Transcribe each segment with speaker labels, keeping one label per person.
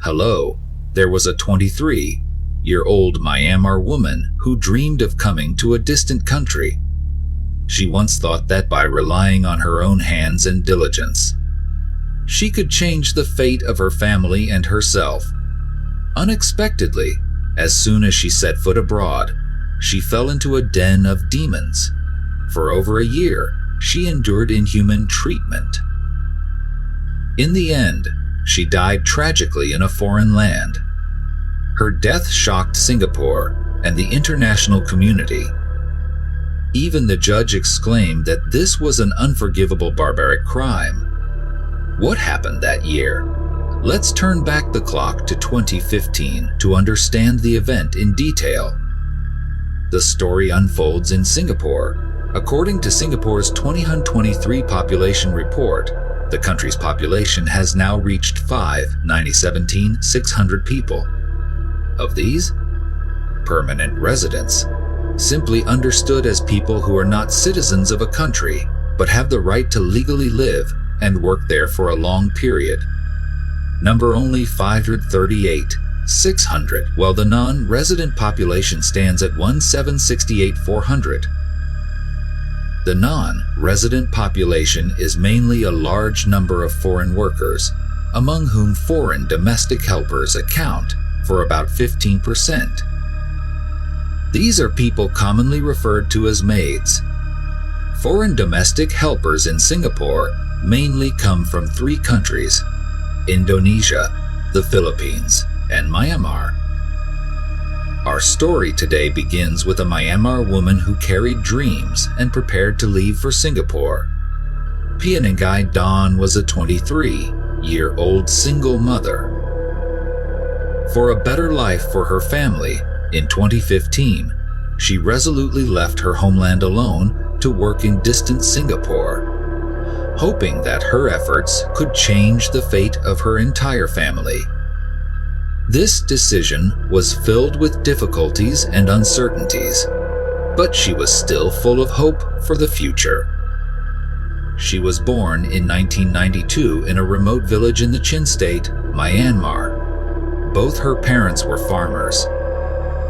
Speaker 1: Hello, there was a 23-year-old Myanmar woman who dreamed of coming to a distant country. She once thought that by relying on her own hands and diligence, she could change the fate of her family and herself. Unexpectedly, as soon as she set foot abroad, she fell into a den of demons. For over a year, she endured inhuman treatment. In the end, she died tragically in a foreign land. Her death shocked Singapore and the international community. Even the judge exclaimed that this was an unforgivable barbaric crime. What happened that year? Let's turn back the clock to 2015 to understand the event in detail. The story unfolds in Singapore. According to Singapore's 2023 population report, the country's population has now reached 5,917,600 people. Of these, permanent residents, simply understood as people who are not citizens of a country but have the right to legally live and work there for a long period, number only 538,600, while the non-resident population stands at 1,768,400. The non-resident population is mainly a large number of foreign workers, among whom foreign domestic helpers account for about 15%. These are people commonly referred to as maids. Foreign domestic helpers in Singapore mainly come from 3 countries: Indonesia, the Philippines, and Myanmar. Our story today begins with a Myanmar woman who carried dreams and prepared to leave for Singapore. Pia Ngai Don was a 23-year-old single mother. For a better life for her family, in 2015, she resolutely left her homeland alone to work in distant Singapore, hoping that her efforts could change the fate of her entire family. This decision was filled with difficulties and uncertainties, but she was still full of hope for the future. She was born in 1992 in a remote village in the Chin State, Myanmar. Both her parents were farmers.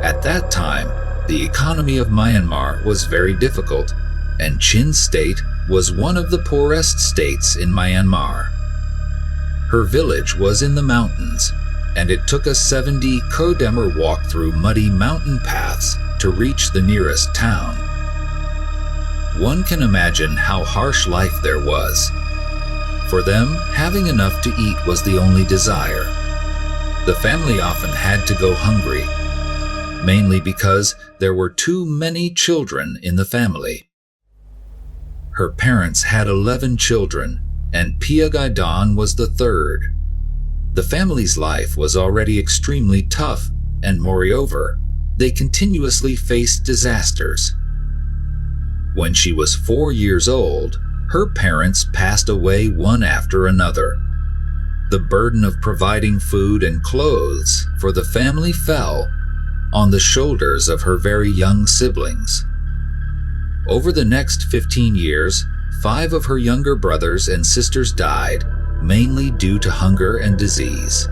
Speaker 1: At that time, the economy of Myanmar was very difficult, and Chin State was one of the poorest states in Myanmar. Her village was in the mountains, and it took a 70-kilometer walk through muddy mountain paths to reach the nearest town. One can imagine how harsh life there was. For them, having enough to eat was the only desire. The family often had to go hungry, mainly because there were too many children in the family. Her parents had 11 children, and Pia Ngai Don was the third. The family's life was already extremely tough, and moreover, they continuously faced disasters. When she was 4 years old, her parents passed away one after another. The burden of providing food and clothes for the family fell on the shoulders of her very young siblings. Over the next 15 years, 5 of her younger brothers and sisters died, mainly due to hunger and disease.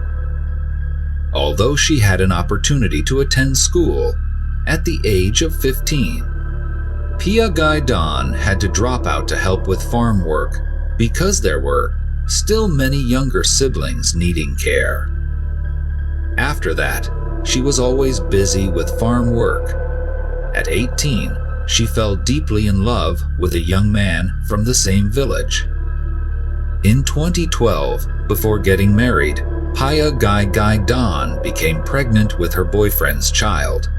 Speaker 1: Although she had an opportunity to attend school, at the age of 15, Pia Ngai Don had to drop out to help with farm work because there were still many younger siblings needing care. After that, she was always busy with farm work. At 18, she fell deeply in love with a young man from the same village. In 2012, before getting married, Pia Ngai Don became pregnant with her boyfriend's child.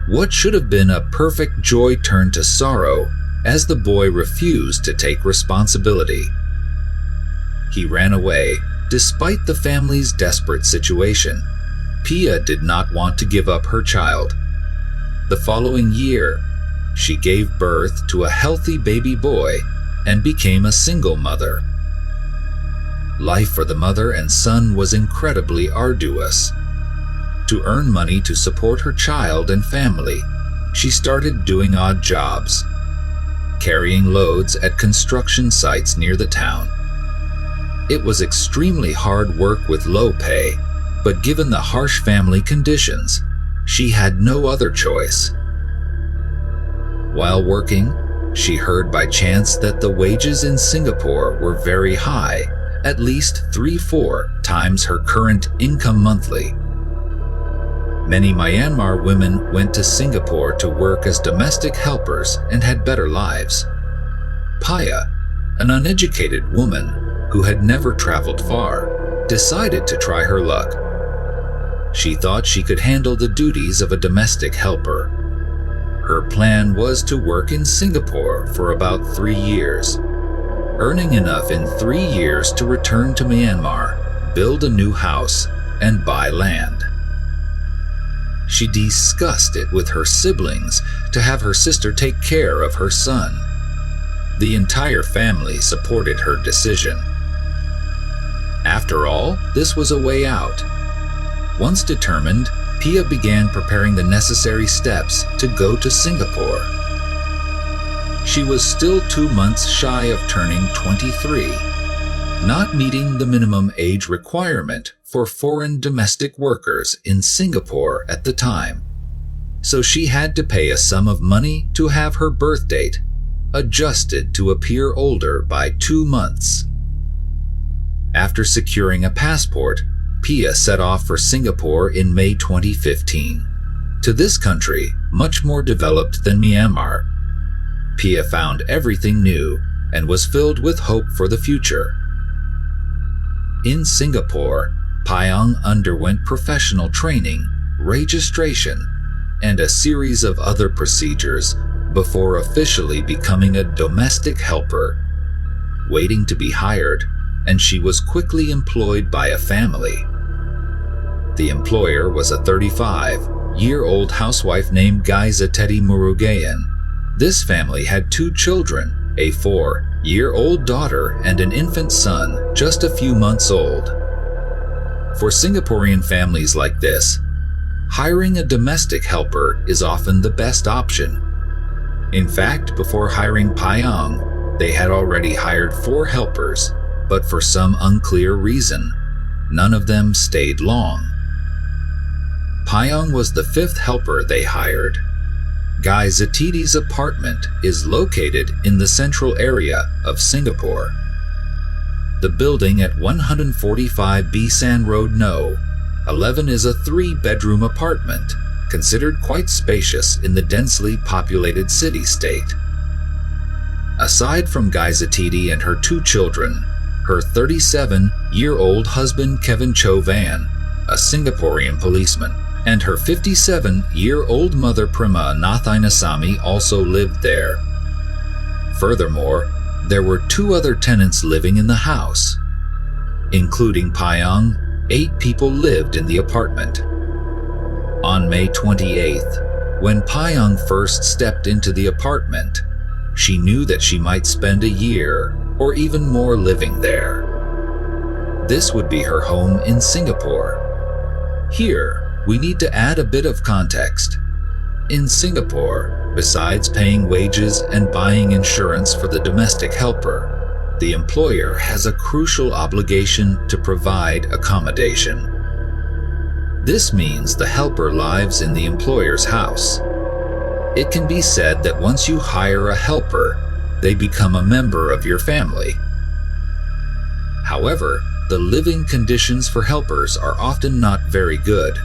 Speaker 1: What should have been a perfect joy turned to sorrow as the boy refused to take responsibility. He ran away, despite the family's desperate situation. Pia did not want to give up her child. The following year, she gave birth to a healthy baby boy and became a single mother. Life for the mother and son was incredibly arduous. To earn money to support her child and family, she started doing odd jobs, carrying loads at construction sites near the town. It was extremely hard work with low pay, but given the harsh family conditions, she had no other choice. While working, she heard by chance that the wages in Singapore were very high, at least 3-4 times her current income monthly. Many Myanmar women went to Singapore to work as domestic helpers and had better lives. Pia, an uneducated woman who had never traveled far, decided to try her luck. She thought she could handle the duties of a domestic helper. Her plan was to work in Singapore for about 3 years, earning enough in 3 years to return to Myanmar, build a new house, and buy land. She discussed it with her siblings to have her sister take care of her son. The entire family supported her decision. After all, this was a way out. Once determined, Pia began preparing the necessary steps to go to Singapore. She was still 2 months shy of turning 23, not meeting the minimum age requirement for foreign domestic workers in Singapore at the time. So she had to pay a sum of money to have her birth date adjusted to appear older by 2 months. After securing a passport, Pia set off for Singapore in May 2015. To this country, much more developed than Myanmar, Pia found everything new and was filled with hope for the future. In Singapore, Pia underwent professional training, registration, and a series of other procedures before officially becoming a domestic helper, waiting to be hired, and she was quickly employed by a family. The employer was a 35-year-old housewife named Gaizateti Murugayan. This family had 2 children, a 4-year-old daughter and an infant son just a few months old. For Singaporean families like this, hiring a domestic helper is often the best option. In fact, before hiring Pia, they had already hired 4 helpers, but for some unclear reason, none of them stayed long. Pia was the 5th helper they hired. Gaizateti's apartment is located in the central area of Singapore. The building at 145 Bisan Road No. 11 is a 3-bedroom apartment, considered quite spacious in the densely populated city-state. Aside from Gaizateti and her 2 children, her 37-year-old husband Kevin Cho Van, a Singaporean policeman, and her 57-year-old mother Prima Nathainasamy also lived there. Furthermore, there were 2 other tenants living in the house. Including Pia, 8 people lived in the apartment. On May 28th, when Pia first stepped into the apartment, she knew that she might spend a year or even more living there. This would be her home in Singapore. Here, we need to add a bit of context. In Singapore, besides paying wages and buying insurance for the domestic helper, the employer has a crucial obligation to provide accommodation. This means the helper lives in the employer's house. It can be said that once you hire a helper, they become a member of your family. However, the living conditions for helpers are often not very good.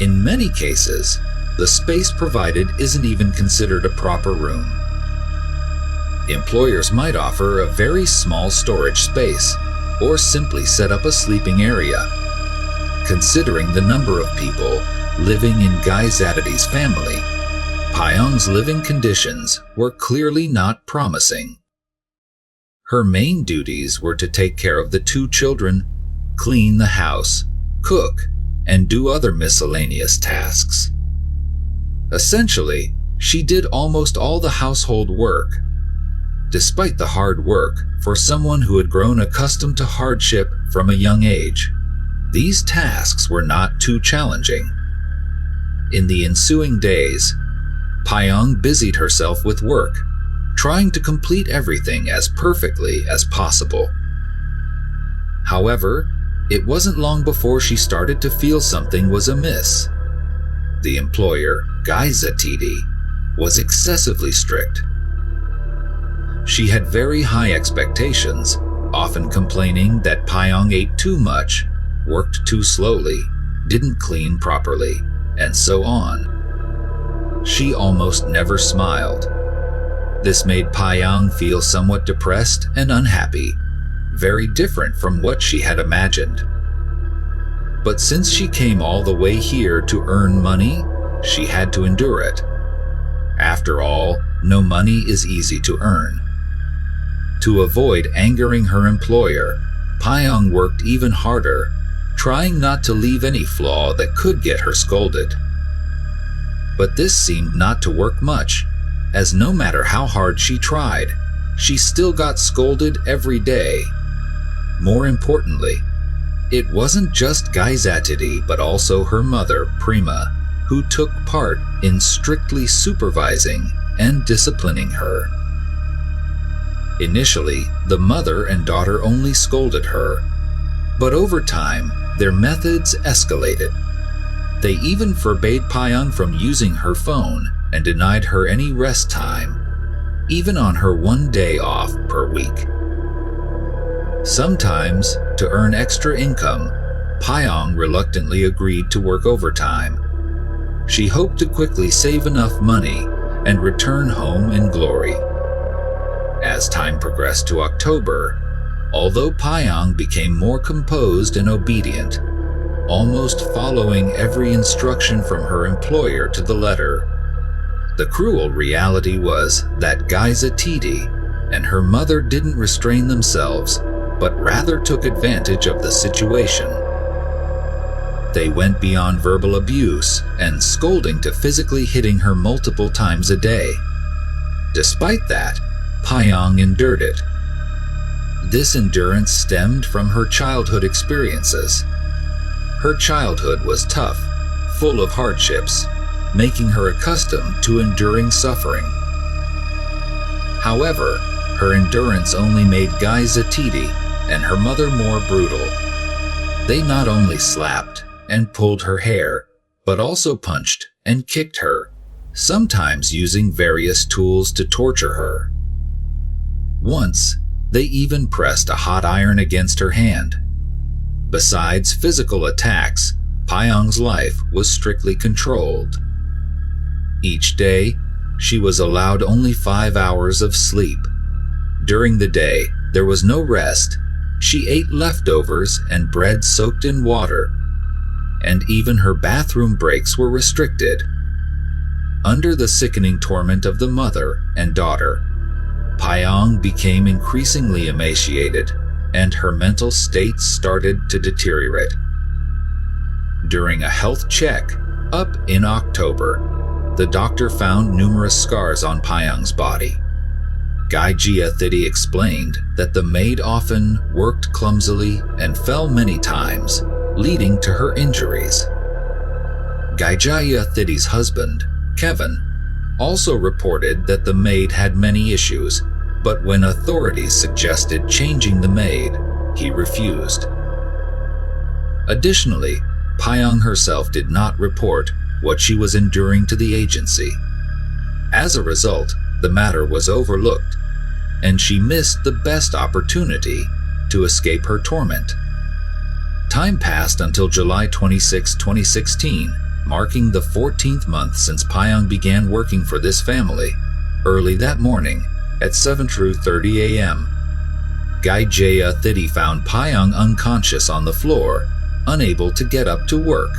Speaker 1: In many cases, the space provided isn't even considered a proper room. Employers might offer a very small storage space, or simply set up a sleeping area. Considering the number of people living in Gaizateti's family, Pia's living conditions were clearly not promising. Her main duties were to take care of the 2 children, clean the house, cook, and do other miscellaneous tasks. Essentially, she did almost all the household work. Despite the hard work, for someone who had grown accustomed to hardship from a young age, these tasks were not too challenging. In the ensuing days, Pia busied herself with work, trying to complete everything as perfectly as possible. However, It wasn't long before she started to feel something was amiss. The employer, Gaizatidi, was excessively strict. She had very high expectations, often complaining that Payong ate too much, worked too slowly, didn't clean properly, and so on. She almost never smiled. This made Payong feel somewhat depressed and unhappy, very different from what she had imagined. But since she came all the way here to earn money, she had to endure it. After all, no money is easy to earn. To avoid angering her employer, Payong worked even harder, trying not to leave any flaw that could get her scolded. But this seemed not to work much, as no matter how hard she tried, she still got scolded every day. More importantly, it wasn't just Gaizatidi but also her mother, Prima, who took part in strictly supervising and disciplining her. Initially, the mother and daughter only scolded her, but over time, their methods escalated. They even forbade Payong from using her phone and denied her any rest time, even on her 1 day off per week. Sometimes, to earn extra income, Payong reluctantly agreed to work overtime. She hoped to quickly save enough money and return home in glory. As time progressed to October, although Payong became more composed and obedient, almost following every instruction from her employer to the letter, the cruel reality was that Gaizatidi and her mother didn't restrain themselves, but rather took advantage of the situation. They went beyond verbal abuse and scolding to physically hitting her multiple times a day. Despite that, Payong endured it. This endurance stemmed from her childhood experiences. Her childhood was tough, full of hardships, making her accustomed to enduring suffering. However, her endurance only made Gaizatidi and her mother more brutal. They not only slapped and pulled her hair, but also punched and kicked her, sometimes using various tools to torture her. Once, they even pressed a hot iron against her hand. Besides physical attacks, Payong's life was strictly controlled. Each day, she was allowed only 5 hours of sleep. During the day, there was no rest. She ate leftovers and bread soaked in water, and even her bathroom breaks were restricted. Under the sickening torment of the mother and daughter, Payong became increasingly emaciated, and her mental state started to deteriorate. During a health check up in October, the doctor found numerous scars on Payong's body. Gaizatidi explained that the maid often worked clumsily and fell many times, leading to her injuries. Gaizatidi's husband, Kevin, also reported that the maid had many issues, but when authorities suggested changing the maid, he refused. Additionally, Payong herself did not report what she was enduring to the agency. As a result, the matter was overlooked, and she missed the best opportunity to escape her torment. Time passed until July 26, 2016, marking the 14th month since Payong began working for this family. Early that morning, at 7:30 a.m., Gaizatidi found Payong unconscious on the floor, unable to get up to work.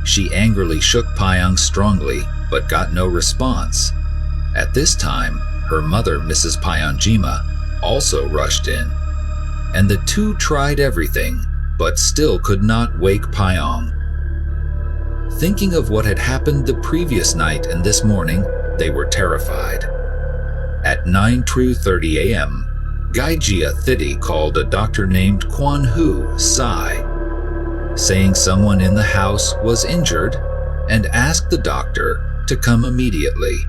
Speaker 1: She angrily shook Payong strongly, but got no response. At this time, her mother, Mrs. Payongjima, also rushed in, and the two tried everything, but still could not wake Payong. Thinking of what had happened the previous night and this morning, they were terrified. At 9:30 a.m., Gaizatidi called a doctor named Kwan Hu Sai, saying someone in the house was injured, and asked the doctor to come immediately.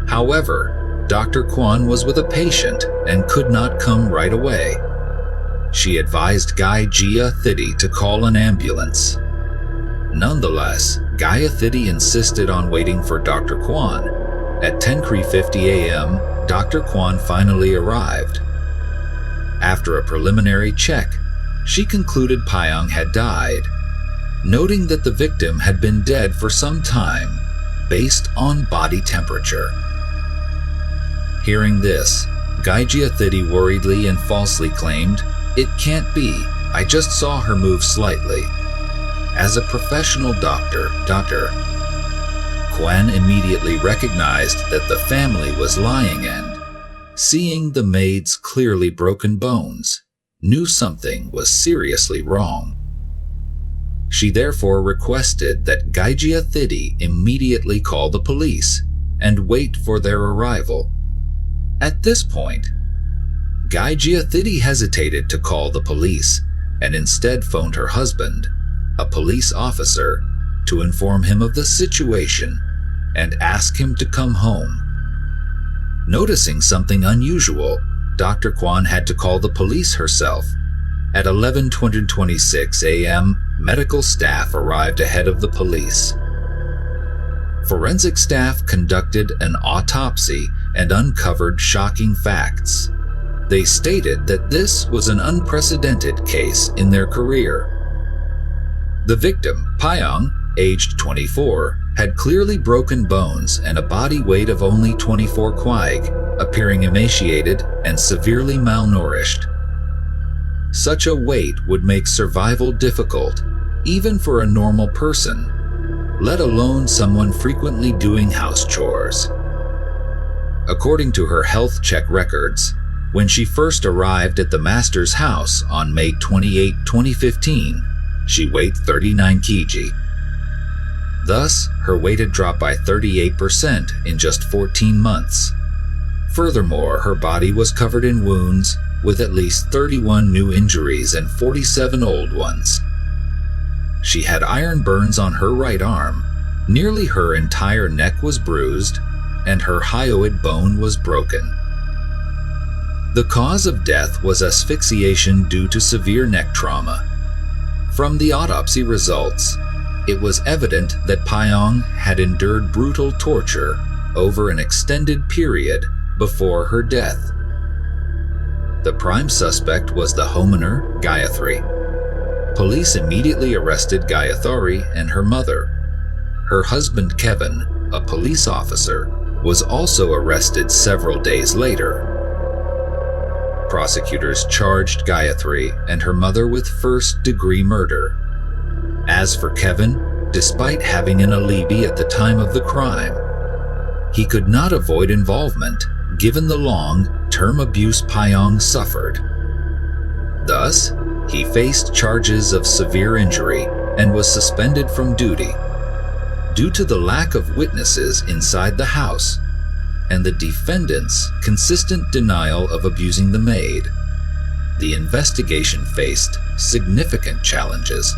Speaker 1: However, Dr. Kwan was with a patient and could not come right away. she advised Guy Gia Thidi to call an ambulance. Nonetheless, Gaya Thidi insisted on waiting for Dr. Kwan. At 10:50 a.m., Dr. Kwan finally arrived. After a preliminary check, she concluded Pyong had died, noting that the victim had been dead for some time based on body temperature. Hearing this, Gaijia Thidi worriedly and falsely claimed, "It can't be, I just saw her move slightly." As a professional doctor, Kwan immediately recognized that the family was lying and, seeing the maid's clearly broken bones, knew something was seriously wrong. She therefore requested that Gaijia Thidi immediately call the police and wait for their arrival. At this point, Gaijia Thidi hesitated to call the police and instead phoned her husband, a police officer, to inform him of the situation and ask him to come home. Noticing something unusual, Dr. Kwan had to call the police herself. At 11:26 a.m., medical staff arrived ahead of the police. Forensic staff conducted an autopsy and uncovered shocking facts. They stated that this was an unprecedented case in their career. The victim, Pyong, aged 24, had clearly broken bones and a body weight of only 24 kwaig, appearing emaciated and severely malnourished. Such a weight would make survival difficult, even for a normal person, let alone someone frequently doing house chores. According to her health check records, when she first arrived at the master's house on May 28, 2015, she weighed 39 kg. Thus, her weight had dropped by 38% in just 14 months. Furthermore, her body was covered in wounds, with at least 31 new injuries and 47 old ones. She had iron burns on her right arm, nearly her entire neck was bruised, and her hyoid bone was broken. The cause of death was asphyxiation due to severe neck trauma. From the autopsy results, it was evident that Pyong had endured brutal torture over an extended period before her death. The prime suspect was the homeowner, Gayatri. Police immediately arrested Gayatri and her mother. Her husband, Kevin, a police officer, was also arrested several days later. Prosecutors charged Gayatri and her mother with first-degree murder. As for Kevin, despite having an alibi at the time of the crime, he could not avoid involvement given the long-term abuse Pyong suffered. Thus, he faced charges of severe injury and was suspended from duty. Due to the lack of witnesses inside the house and the defendant's consistent denial of abusing the maid, the investigation faced significant challenges.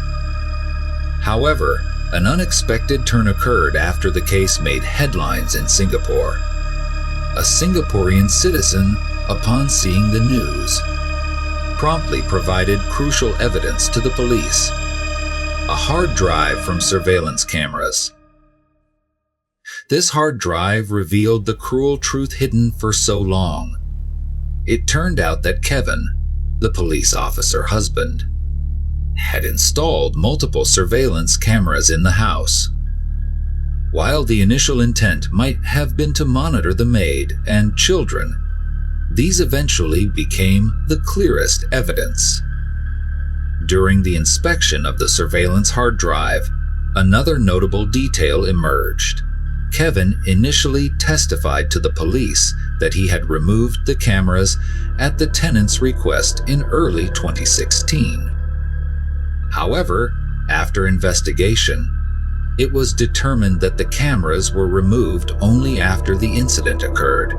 Speaker 1: However, an unexpected turn occurred after the case made headlines in Singapore. A Singaporean citizen, upon seeing the news, promptly provided crucial evidence to the police: a hard drive from surveillance cameras. This hard drive revealed the cruel truth hidden for so long. It turned out that Kevin, the police officer husband, had installed multiple surveillance cameras in the house. While the initial intent might have been to monitor the maid and children, these eventually became the clearest evidence. During the inspection of the surveillance hard drive, another notable detail emerged. Kevin initially testified to the police that he had removed the cameras at the tenant's request in early 2016. However, after investigation, it was determined that the cameras were removed only after the incident occurred.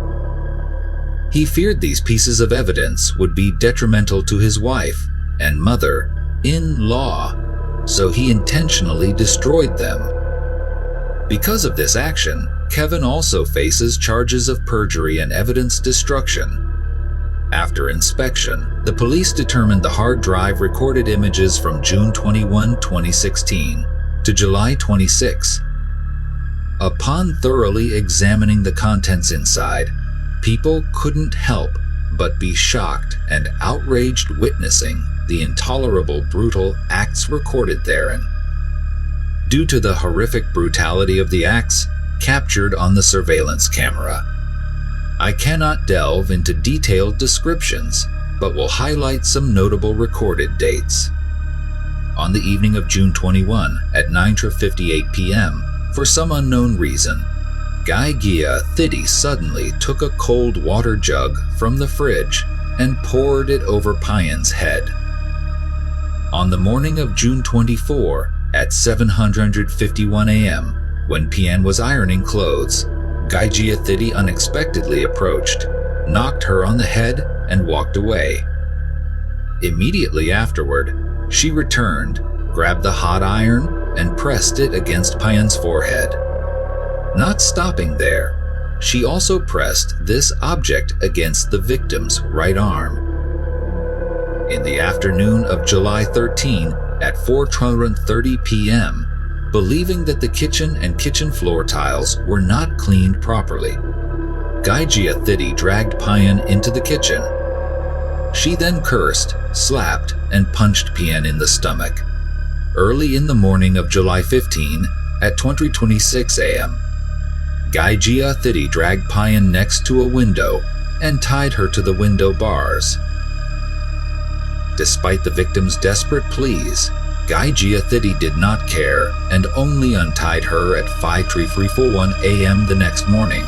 Speaker 1: He feared these pieces of evidence would be detrimental to his wife and mother-in-law, so he intentionally destroyed them. Because of this action, Kevin also faces charges of perjury and evidence destruction. After inspection, the police determined the hard drive recorded images from June 21, 2016 to July 26. Upon thoroughly examining the contents inside, people couldn't help but be shocked and outraged witnessing the intolerable brutal acts recorded therein. Due to the horrific brutality of the acts captured on the surveillance camera, I cannot delve into detailed descriptions, but will highlight some notable recorded dates. On the evening of June 21 at 9:58 p.m., for some unknown reason, Gaigia Thidi suddenly took a cold water jug from the fridge and poured it over Pian's head. On the morning of June 24 at 7:51 a.m., when Pian was ironing clothes, Gaigia Thidi unexpectedly approached, knocked her on the head, and walked away. Immediately afterward, she returned, grabbed the hot iron, and pressed it against Pian's forehead. Not stopping there, she also pressed this object against the victim's right arm. In the afternoon of July 13 at 4:30 p.m., believing that the kitchen and kitchen floor tiles were not cleaned properly, Gaigia Thidi dragged Pian into the kitchen. She then cursed, slapped, and punched Pian in the stomach. Early in the morning of July 15 at 20:26 a.m., Gaigia Thidi dragged Pian next to a window and tied her to the window bars. Despite the victim's desperate pleas, Gaigia Thidi did not care and only untied her at 5:41 a.m. the next morning.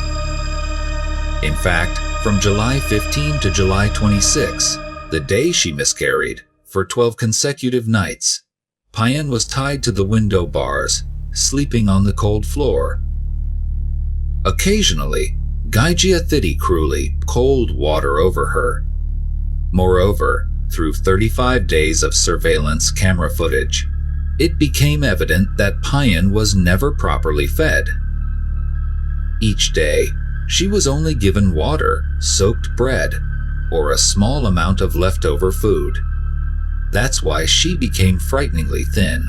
Speaker 1: In fact, from July 15 to July 26, the day she miscarried, for 12 consecutive nights, Pian was tied to the window bars, sleeping on the cold floor. Occasionally, Gaigia Thidi cruelly cold water over her. Moreover, through 35 days of surveillance camera footage, it became evident that Pian was never properly fed. Each day, she was only given water, soaked bread, or a small amount of leftover food. That's why she became frighteningly thin.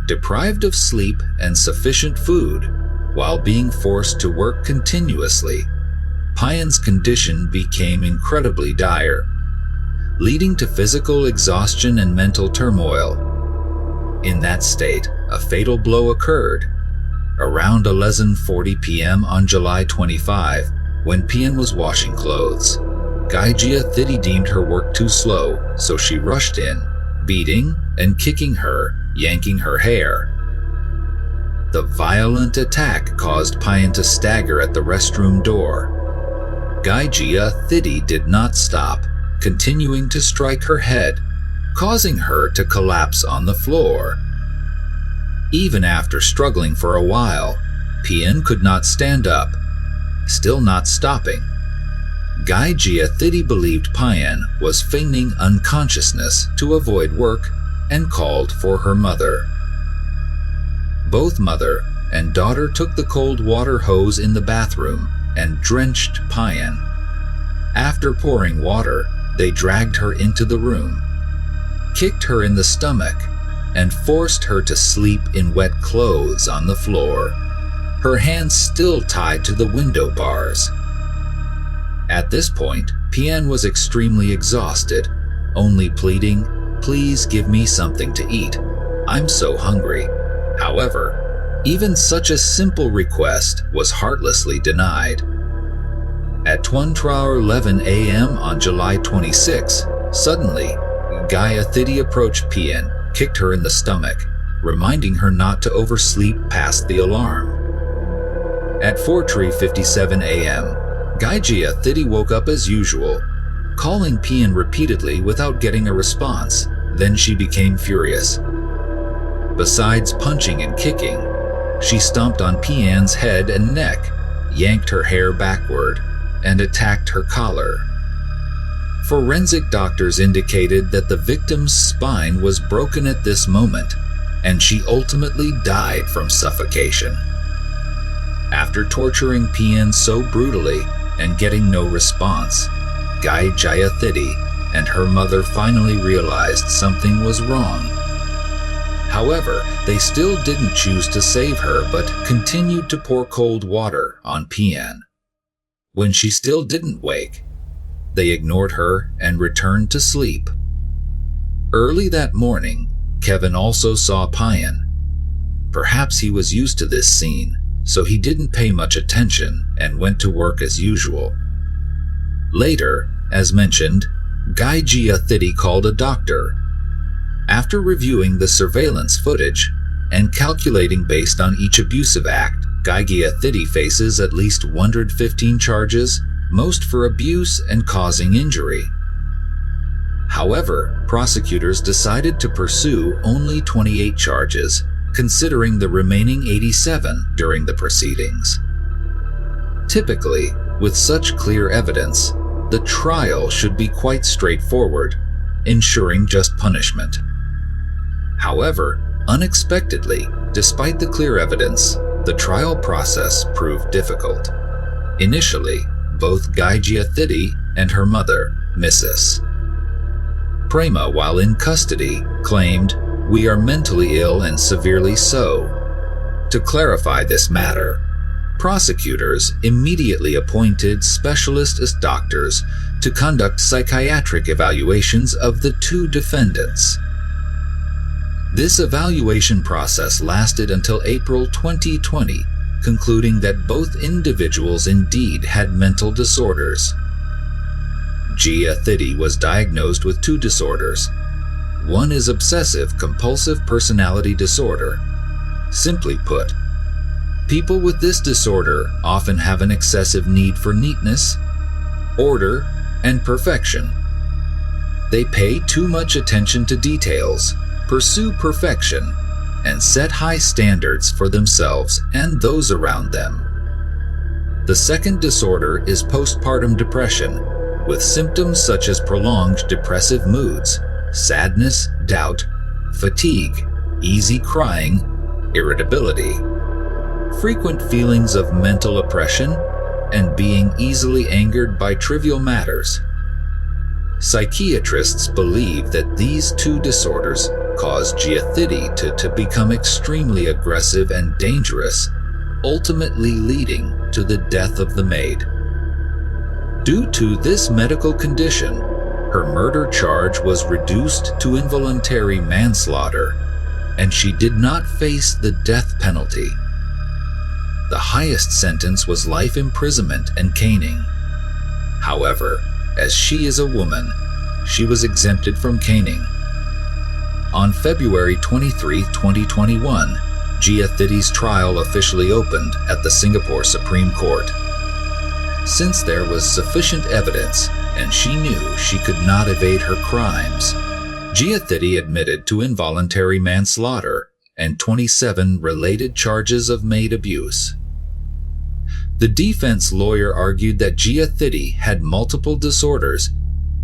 Speaker 1: Deprived of sleep and sufficient food, while being forced to work continuously, Pian's condition became incredibly dire, leading to physical exhaustion and mental turmoil. In that state, a fatal blow occurred. Around 11:40 p.m. on July 25, when Pian was washing clothes, Gaigia Thidi deemed her work too slow, so she rushed in, beating and kicking her, yanking her hair. The violent attack caused Pian to stagger at the restroom door. Gaigia Thidi did not stop, continuing to strike her head, causing her to collapse on the floor. Even after struggling for a while, Pian could not stand up, still not stopping. Gaigia Thidi believed Pian was feigning unconsciousness to avoid work and called for her mother. Both mother and daughter took the cold water hose in the bathroom and drenched Pian. After pouring water, they dragged her into the room, kicked her in the stomach, and forced her to sleep in wet clothes on the floor, her hands still tied to the window bars. At this point, Pian was extremely exhausted, only pleading, "Please give me something to eat. I'm so hungry." However, even such a simple request was heartlessly denied. At 1:11 a.m. on July 26, suddenly, Gaigia Thidi approached Pian, kicked her in the stomach, reminding her not to oversleep past the alarm. At 4:57 a.m., Gaigia Thidi woke up as usual, calling Pian repeatedly without getting a response. Then she became furious. Besides punching and kicking, she stomped on Pian's head and neck, yanked her hair backward, and attacked her collar. Forensic doctors indicated that the victim's spine was broken at this moment, and she ultimately died from suffocation. After torturing Pian so brutally and getting no response, Gai Jayathidi, and her mother finally realized something was wrong. However, they still didn't choose to save her but continued to pour cold water on Pian. When she still didn't wake, they ignored her and returned to sleep. Early that morning, Kevin also saw Pian. Perhaps he was used to this scene, so he didn't pay much attention and went to work as usual. Later, as mentioned, Gai Jayathidi called a doctor. After reviewing the surveillance footage and calculating based on each abusive act, Gai Jayathidi faces at least 115 charges, most for abuse and causing injury. However, prosecutors decided to pursue only 28 charges, considering the remaining 87 during the proceedings. Typically, with such clear evidence, the trial should be quite straightforward, ensuring just punishment. However, unexpectedly, despite the clear evidence, the trial process proved difficult. Initially, both Gai Jayathidi and her mother, Mrs. Prema, while in custody, claimed, "We are mentally ill and severely so." To clarify this matter, prosecutors immediately appointed specialist doctors to conduct psychiatric evaluations of the two defendants. This evaluation process lasted until April 2020, concluding that both individuals indeed had mental disorders. Jayathidi was diagnosed with two disorders. One is obsessive-compulsive personality disorder. Simply put, people with this disorder often have an excessive need for neatness, order, and perfection. They pay too much attention to details, pursue perfection, and set high standards for themselves and those around them. The second disorder is postpartum depression, with symptoms such as prolonged depressive moods, sadness, doubt, fatigue, easy crying, irritability, frequent feelings of mental oppression, and being easily angered by trivial matters. Psychiatrists believe that these two disorders caused Jayathidi to become extremely aggressive and dangerous, ultimately leading to the death of the maid. Due to this medical condition, her murder charge was reduced to involuntary manslaughter, and she did not face the death penalty. The highest sentence was life imprisonment and caning. However, as she is a woman, she was exempted from caning. On February 23, 2021, Jayathidi's trial officially opened at the Singapore Supreme Court. Since there was sufficient evidence and she knew she could not evade her crimes, Jayathidi admitted to involuntary manslaughter and 27 related charges of maid abuse. The defense lawyer argued that Jayathidi had multiple disorders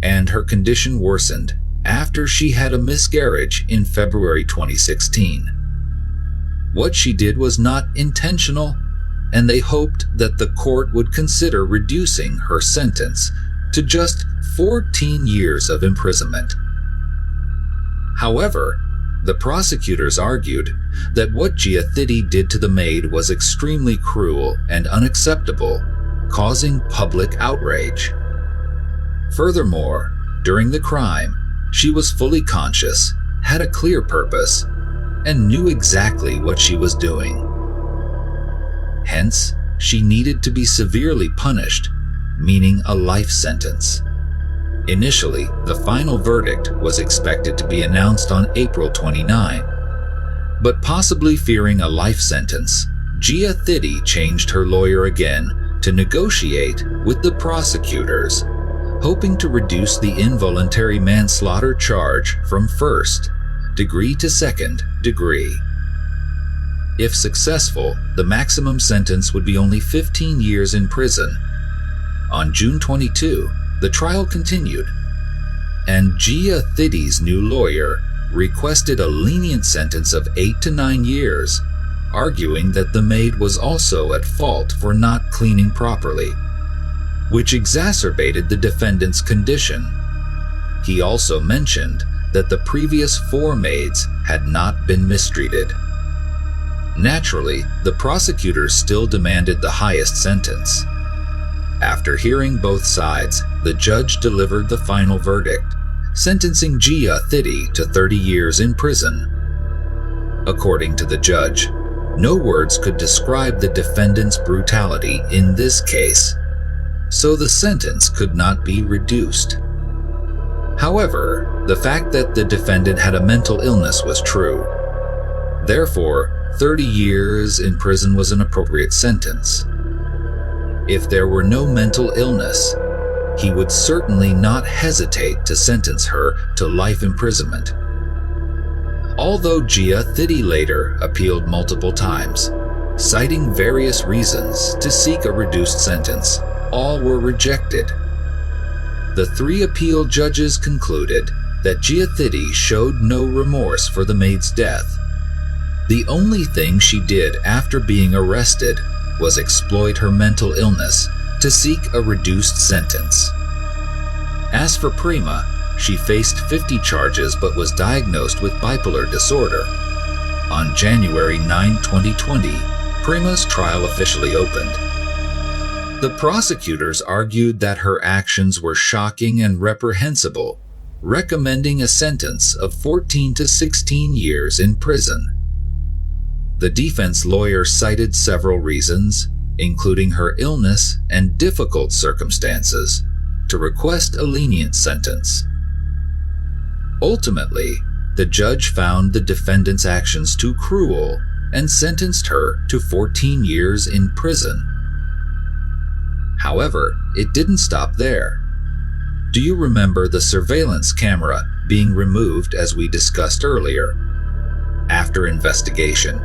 Speaker 1: and her condition worsened after she had a miscarriage in February 2016. What she did was not intentional, and they hoped that the court would consider reducing her sentence to just 14 years of imprisonment. However, the prosecutors argued that what Jayathidi did to the maid was extremely cruel and unacceptable, causing public outrage. Furthermore, during the crime, she was fully conscious, had a clear purpose, and knew exactly what she was doing. Hence, she needed to be severely punished, meaning a life sentence. Initially, the final verdict was expected to be announced on April 29, but possibly fearing a life sentence, Jayathidi changed her lawyer again to negotiate with the prosecutors, hoping to reduce the involuntary manslaughter charge from first degree to second degree. If successful, the maximum sentence would be only 15 years in prison. On June 22, the trial continued, and Jayathidi's new lawyer requested a lenient sentence of 8 to 9 years, arguing that the maid was also at fault for not cleaning properly. which exacerbated the defendant's condition. He also mentioned that the previous 4 maids had not been mistreated. Naturally, the prosecutors still demanded the highest sentence. After hearing both sides, the judge delivered the final verdict, sentencing Pia Ngai to 30 years in prison. According to the judge, no words could describe the defendant's brutality in this case, so the sentence could not be reduced. However, the fact that the defendant had a mental illness was true. Therefore, 30 years in prison was an appropriate sentence. If there were no mental illness, he would certainly not hesitate to sentence her to life imprisonment. Although Pia Ngai later appealed multiple times, citing various reasons to seek a reduced sentence, all were rejected. The 3 appeal judges concluded that Pia Ngai showed no remorse for the maid's death. The only thing she did after being arrested was exploit her mental illness to seek a reduced sentence. As for Prima, she faced 50 charges but was diagnosed with bipolar disorder. On January 9, 2020, Prima's trial officially opened. The prosecutors argued that her actions were shocking and reprehensible, recommending a sentence of 14 to 16 years in prison. The defense lawyer cited several reasons, including her illness and difficult circumstances, to request a lenient sentence. Ultimately, the judge found the defendant's actions too cruel and sentenced her to 14 years in prison. However, it didn't stop there. Do you remember the surveillance camera being removed as we discussed earlier? After investigation,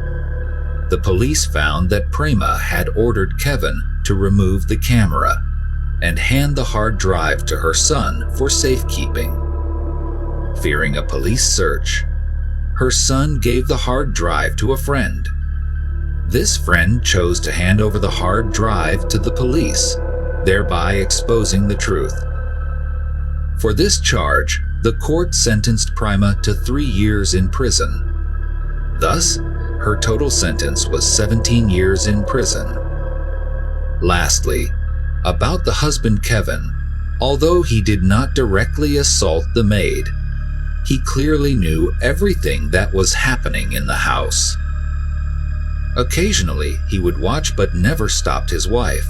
Speaker 1: the police found that Prima had ordered Kevin to remove the camera and hand the hard drive to her son for safekeeping. Fearing a police search, her son gave the hard drive to a friend. This friend chose to hand over the hard drive to the police, thereby exposing the truth. For this charge, the court sentenced Prima to 3 years in prison. Thus, her total sentence was 17 years in prison. Lastly, about the husband Kevin, although he did not directly assault the maid, he clearly knew everything that was happening in the house. Occasionally, he would watch but never stopped his wife.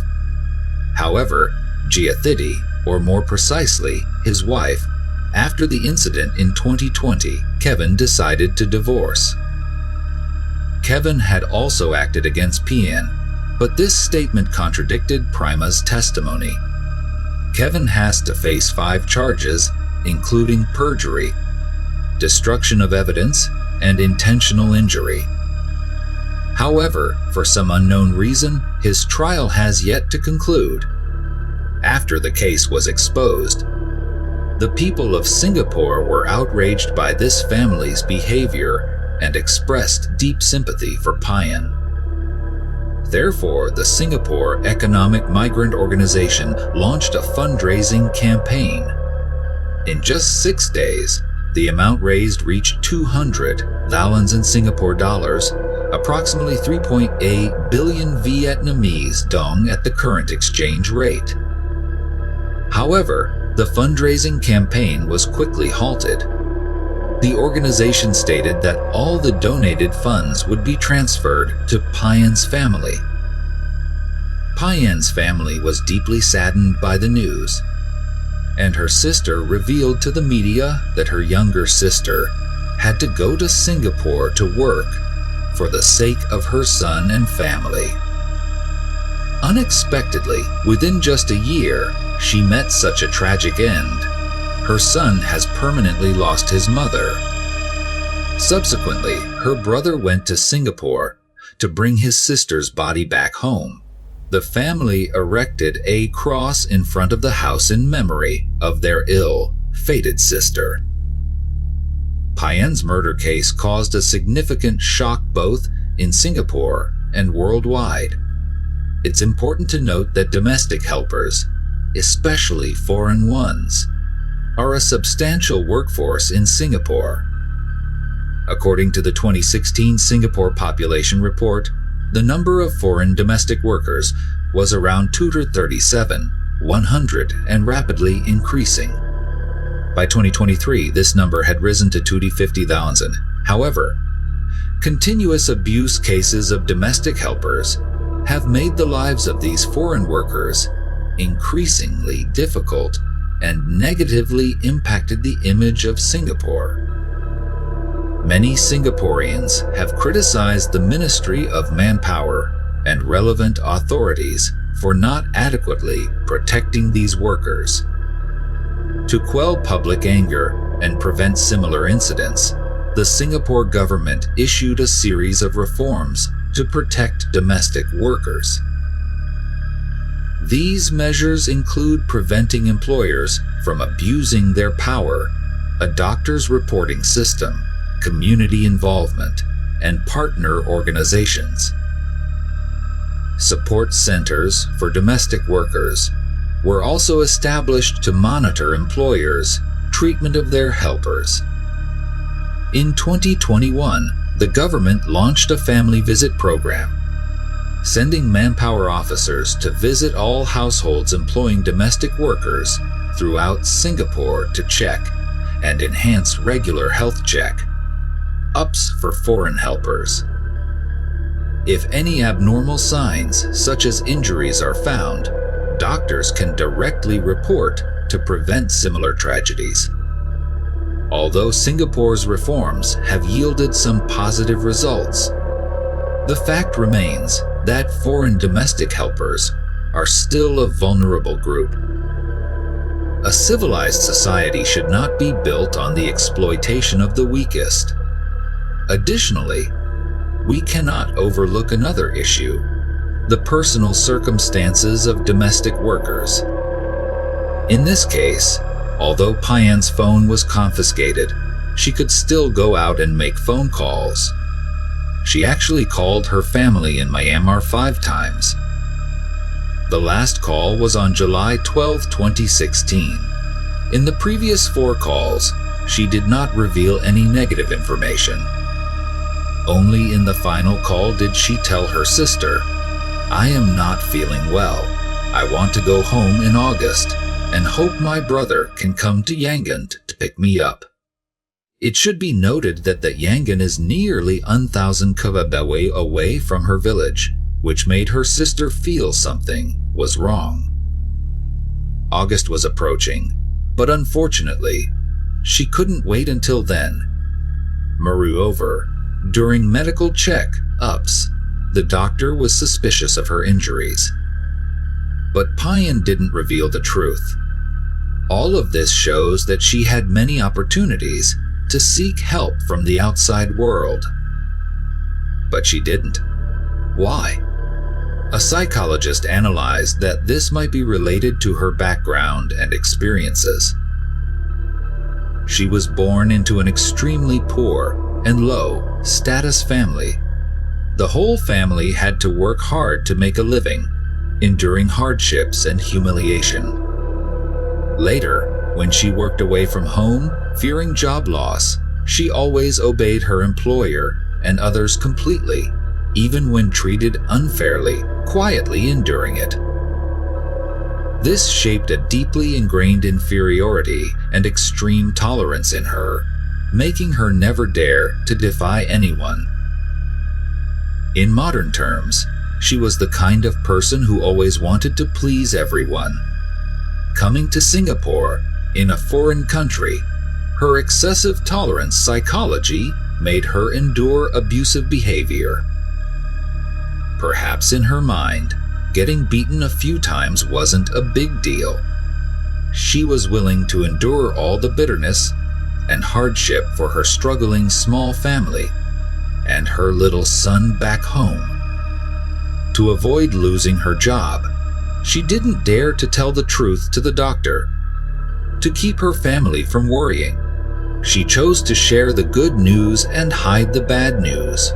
Speaker 1: However, Pia Ngai, or more precisely, his wife, after the incident in 2020, Kevin decided to divorce. Kevin had also acted against Pia, but this statement contradicted Prima's testimony. Kevin has to face 5 charges, including perjury, destruction of evidence, and intentional injury. However, for some unknown reason, his trial has yet to conclude. After the case was exposed, the people of Singapore were outraged by this family's behavior and expressed deep sympathy for Pia. Therefore, the Singapore Economic Migrant Organization launched a fundraising campaign. In just 6 days, the amount raised reached 200,000 in Singapore dollars, approximately 3.8 billion Vietnamese dong at the current exchange rate. However, the fundraising campaign was quickly halted. The organization stated that all the donated funds would be transferred to Pia's family. Pia's family was deeply saddened by the news, and her sister revealed to the media that her younger sister had to go to Singapore to work for the sake of her son and family. Unexpectedly, within just a year, she met such a tragic end. Her son has permanently lost his mother. Subsequently, her brother went to Singapore to bring his sister's body back home. The family erected a cross in front of the house in memory of their ill-fated sister. Pia's murder case caused a significant shock both in Singapore and worldwide. It's important to note that domestic helpers, especially foreign ones, are a substantial workforce in Singapore. According to the 2016 Singapore Population Report, the number of foreign domestic workers was around 237,100 and rapidly increasing. By 2023, this number had risen to 250,000. However, continuous abuse cases of domestic helpers have made the lives of these foreign workers increasingly difficult and negatively impacted the image of Singapore. Many Singaporeans have criticized the Ministry of Manpower and relevant authorities for not adequately protecting these workers. To quell public anger and prevent similar incidents, the Singapore government issued a series of reforms to protect domestic workers. These measures include preventing employers from abusing their power, a doctor's reporting system, community involvement, and partner organizations. Support centers for domestic workers were also established to monitor employers' treatment of their helpers. In 2021, the government launched a family visit program, sending manpower officers to visit all households employing domestic workers throughout Singapore to check and enhance regular health check-ups for foreign helpers. If any abnormal signs, such as injuries, are found, doctors can directly report to prevent similar tragedies. Although Singapore's reforms have yielded some positive results, the fact remains that foreign domestic helpers are still a vulnerable group. A civilized society should not be built on the exploitation of the weakest. Additionally, we cannot overlook another issue: the personal circumstances of domestic workers. In this case, although Pian's phone was confiscated, she could still go out and make phone calls. She actually called her family in Myanmar 5 times. The last call was on July 12, 2016. In the previous 4 calls, she did not reveal any negative information. Only in the final call did she tell her sister, "I am not feeling well. I want to go home in August and hope my brother can come to Yangon to pick me up." It should be noted that Yangon is nearly 1,000 km away from her village, which made her sister feel something was wrong. August was approaching, but unfortunately, she couldn't wait until then. Moreover, during medical check-ups, the doctor was suspicious of her injuries. But Pian didn't reveal the truth. All of this shows that she had many opportunities to seek help from the outside world. But she didn't. Why? A psychologist analyzed that this might be related to her background and experiences. She was born into an extremely poor and low-status family. The whole family had to work hard to make a living, enduring hardships and humiliation. Later, when she worked away from home, fearing job loss, she always obeyed her employer and others completely, even when treated unfairly, quietly enduring it. This shaped a deeply ingrained inferiority and extreme tolerance in her, making her never dare to defy anyone. In modern terms, she was the kind of person who always wanted to please everyone. Coming to Singapore, in a foreign country, her excessive tolerance psychology made her endure abusive behavior. Perhaps in her mind, getting beaten a few times wasn't a big deal. She was willing to endure all the bitterness and hardship for her struggling small family and her little son back home. To avoid losing her job, she didn't dare to tell the truth to the doctor. To keep her family from worrying, she chose to share the good news and hide the bad news.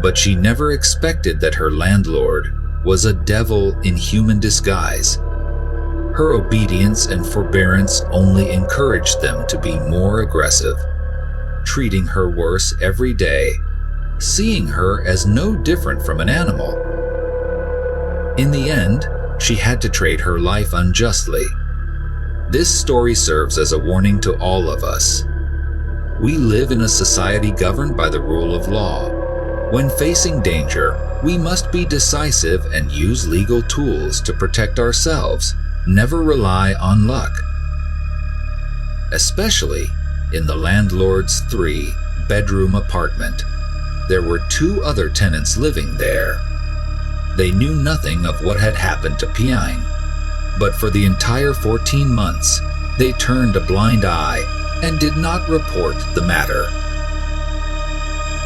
Speaker 1: But she never expected that her landlord was a devil in human disguise. Her obedience and forbearance only encouraged them to be more aggressive, treating her worse every day, seeing her as no different from an animal. In the end, she had to trade her life unjustly. This story serves as a warning to all of us. We live in a society governed by the rule of law. When facing danger, we must be decisive and use legal tools to protect ourselves, never rely on luck. Especially in the landlord's 3-bedroom apartment. There were 2 other tenants living there. They knew nothing of what had happened to Pia Ngai, but for the entire 14 months, they turned a blind eye and did not report the matter.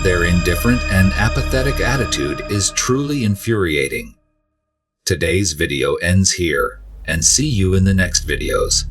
Speaker 1: Their indifferent and apathetic attitude is truly infuriating. Today's video ends here, and see you in the next videos.